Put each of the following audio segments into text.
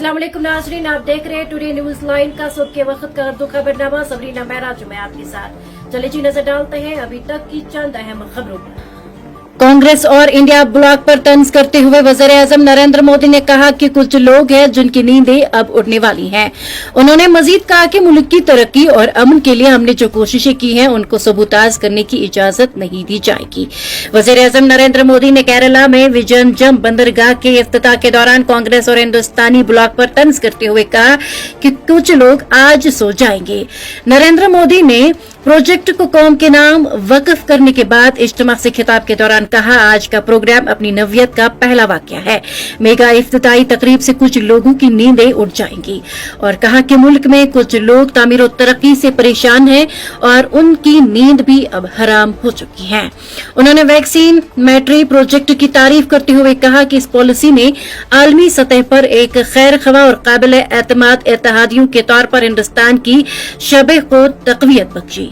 अस्सलाम वालेकुम नाज़रीन, आप देख रहे हैं टुडे न्यूज लाइन का सुबह के वक्त का उर्दू खबरनामा। सबरीना महराज मैं आपके साथ। चले जी नजर डालते हैं अभी तक की चंद अहम खबरों पर। कांग्रेस और इंडिया ब्लॉक पर तंज करते हुए वज़ीर-ए-आज़म नरेंद्र मोदी ने कहा कि कुछ लोग हैं जिनकी नींदें अब उड़ने वाली हैं। उन्होंने मजीद कहा कि मुल्क की तरक्की और अमन के लिए हमने जो कोशिशें की हैं उनको सबूताज करने की इजाजत नहीं दी जाएगी। वज़ीर-ए-आज़म नरेंद्र मोदी ने केरला में विजयनगम बंदरगाह के इफ्तिताह के दौरान कांग्रेस और हिंदुस्तानी ब्लॉक पर तंज करते हुए कहा कि कुछ लोग आज सो जाएंगे। नरेंद्र मोदी ने प्रोजेक्ट को कौम के नाम वक्फ करने के बाद इज्तिमा से खिताब के दौरान कहा, आज का प्रोग्राम अपनी नवियत का पहला वाकया है। मेगा इफ्तिताई तकरीब से कुछ लोगों की नींदें उड़ जाएंगी और कहा कि मुल्क में कुछ लोग तामीर और तरक्की से परेशान हैं और उनकी नींद भी अब हराम हो चुकी है। उन्होंने वैक्सीन मैट्री प्रोजेक्ट की तारीफ करते हुए कहा कि इस पॉलिसी ने आलमी सतह पर एक खैर ख्वाह और काबिल एतमाद इत्तेहादियों के तौर पर हिंदुस्तान की शबे को तकवीयत बख्शी।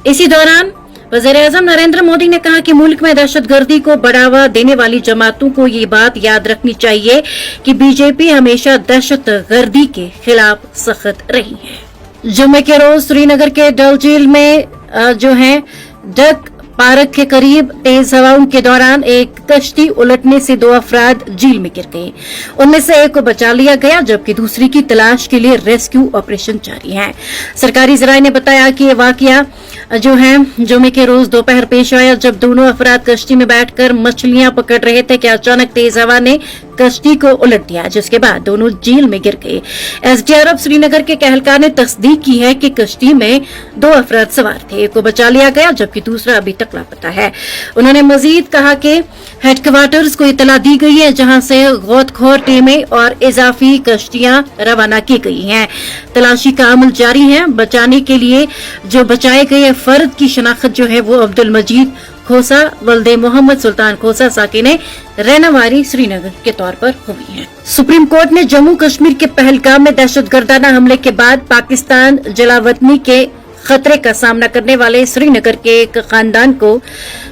इसी दौरान वज़ीर-ए-आज़म नरेंद्र मोदी ने कहा कि मुल्क में दहशतगर्दी को बढ़ावा देने वाली जमातों को ये बात याद रखनी चाहिए कि बीजेपी हमेशा दहशतगर्दी के खिलाफ सख्त रही है। जुम्मे के रोज श्रीनगर के डल झील में डक पार्क के करीब तेज हवाओं के दौरान एक कश्ती उलटने से 2 अफराद झील में गिर गए। उनमें से एक को बचा लिया गया जबकि दूसरी की तलाश के लिए रेस्क्यू ऑपरेशन जारी है। सरकारी जराये ने बताया कि ये वाकया जुम्मे के रोज दोपहर पेश आया जब दोनों अफराद कश्ती में बैठकर मछलियां पकड़ रहे थे कि अचानक तेज हवा ने कश्ती को उलट दिया, जिसके बाद दोनों झील में गिर गए। एसडीआरएफ श्रीनगर के कहलकार ने तस्दीक की है कि कश्ती में 2 अफराद सवार थे। एक को बचा लिया गया जबकि दूसरा अभी तक लापता है। उन्होंने मजीद कहा कि हेडक्वार्टर्स को इतला दी गई है जहां से गौतखोर टीमें और इजाफी कश्तियां रवाना की गई हैं। तलाशी का अमल जारी है। बचाने के लिए जो बचाए गए फर्द की शनाख्त वो अब्दुल मजीद खोसा वल्दे मोहम्मद सुल्तान खोसा साकिने रहनावारी श्रीनगर के तौर पर हुई है। सुप्रीम कोर्ट ने जम्मू कश्मीर के पहलगाम में दहशतगर्दाना हमले के बाद पाकिस्तान जलावतनी के खतरे का सामना करने वाले श्रीनगर के एक खानदान को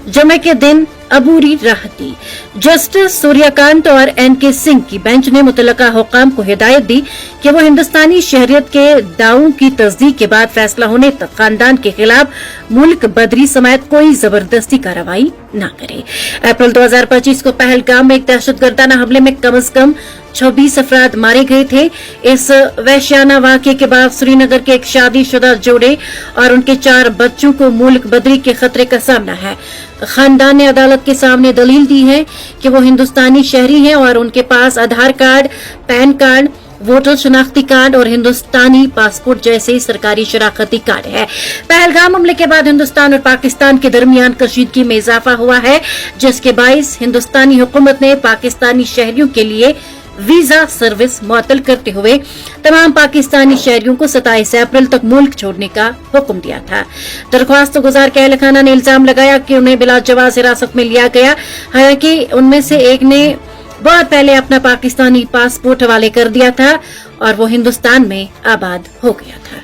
जुमे के दिन अबूरी राहत दी। जस्टिस सूर्यकांत और एनके सिंह की बेंच ने मुतल्लका हुकाम को हिदायत दी कि वो हिंदुस्तानी शहरियत के दावों की तस्दीक के बाद फैसला होने तक खानदान के खिलाफ मुल्क बदरी समेत कोई जबरदस्ती कार्रवाई न करे। अप्रैल 2025 को पहलगाम में एक दहशतगर्दाना हमले में कम से कम 26 अफराद मारे गए थे। इस वहशियाना वाक़े के बाद श्रीनगर के एक शादीशुदा जोड़े और उनके 4 बच्चों को मुल्क बदरी के खतरे का सामना है। खानदान ने अदालत के सामने दलील दी है कि वो हिंदुस्तानी शहरी हैं और उनके पास Aadhaar card, PAN card, voter शनाख्ती कार्ड और हिंदुस्तानी पासपोर्ट जैसे सरकारी शनाख्ती कार्ड है। पहलगाम हमले के बाद हिंदुस्तान और पाकिस्तान के दरमियान कशीदगी में इजाफा हुआ है, जिसके बाइस हिंदुस्तानी हुकूमत ने पाकिस्तानी शहरियों के लिए वीजा सर्विस मुअत्तल करते हुए तमाम पाकिस्तानी शहरियों को 27 अप्रैल तक मुल्क छोड़ने का हुक्म दिया था। दरख्वास्त गुजार के अहलखाना ने इल्जाम लगाया कि उन्हें बिला जवाज हिरासत में लिया गया, हालांकि उनमें से एक ने बहुत पहले अपना पाकिस्तानी पासपोर्ट हवाले कर दिया था और वो हिंदुस्तान में आबाद हो गया था।